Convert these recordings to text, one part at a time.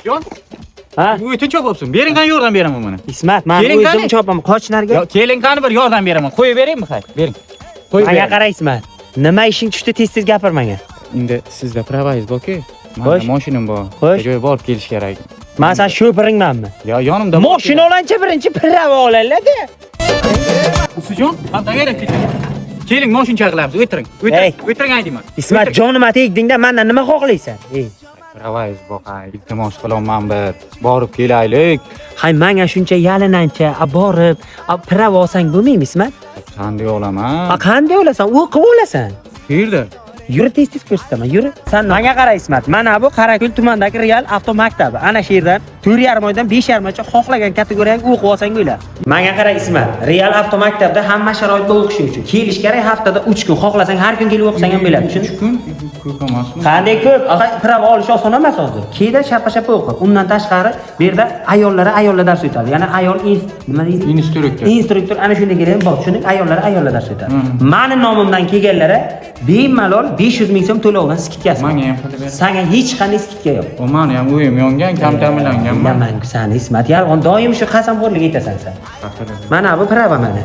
Jon. Ha? Bu o'tin chopibsin. Bering qani yordam beraman mana. Ismat, men o'zim chopaman. Qochlarga. Yo, keling qani bir yordam beraman. Qo'yib beraymi, hay? Bering. Qo'yib Menga bering. qara Ismat. Nima ishing tushdi tez-tez gapirmanga. Endi sizda pravoyz borku. Xo'sh. Mana mashinam bor. Xo'sh. Joy borib kelish kerak. Men sen sho'piringmanmi? Yo, yonimda Mashina olancha birinchi pravo olaladi. Usijon, qantaga keting. Keling, mashina chaqiramiz. O'tiring. O'tiring aytayman. Ismat, jonima tegdingda mendan nima xohlaysan? Pravoyz boqay. Iltimos qilaman bir. Borib kelaylik. Hay, menga shuncha yalinancha borib, pravo olsang bo'lmaymi, Ismat? Qanday olaman? Qanday olasan? O'qib olasan. Yerda. Yuri tez-tez ko'rsataman, yuri. Sen menga qara Ismat. Mana bu Qarakul tumanidagi Real avtomaktabi. Ana shu yerdan 4,5 oydan 5,5 oygacha xohlagan kategoriyaga o'qib olsang bo'lar. Menga qara Ismat. Real avtomaktabda hamma sharoitda o'qishing uchun kelish kerak, haftada 3 kun. Xohlasang har kun kelib o'qisang ham bo'ladi. 3 kun ko'p emasmi? Qanday ko'p? Pravo olish oson emas hozir. Keyda shappa-shappa o'qib. Undan tashqari bu yerda ayollar dars o'tadi. Ya'ni ayol nima deydi? Instruktor ana shunday kelgan bor. Shunday ayollar dars o'tadi. Meni nomimdan kelganlari bemalol 500 ming so'm to'lovdan skidkasi. Menga ham foto ber. Senga hech qanday skidka yo'q. O meni ham uyim yongan, kam ta'minlanganman. Bilaman, sen Ismat, yolg'on doim shu qasamxo'rlik aytasan sen. Mana bu prava mana.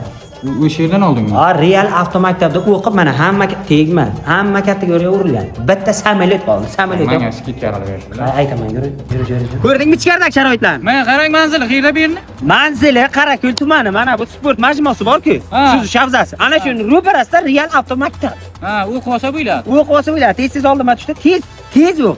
O'sha yerdan oldingmi? Real avtomaktabda o'qib mana hamma tegma, hamma kategoriya urilgan. Bitta samolyot qoldi. Samolyot. Menga skidka qilib berishdilar. Aytaman, yur. Ko'rdingmi ichkaridagi sharoitlarni? Mana qarang manzili qayerda bu yerni? Manzili Qarakul tumani, mana bu sport majmuasi bor-ku. Suzish havzasi. Ana shu ro'parasida Real avtomaktab. Ha, u qo'sa bo'yladi. O'qib olsa bo'ladi. Tez-tez oldima tushdi. Tez o'q.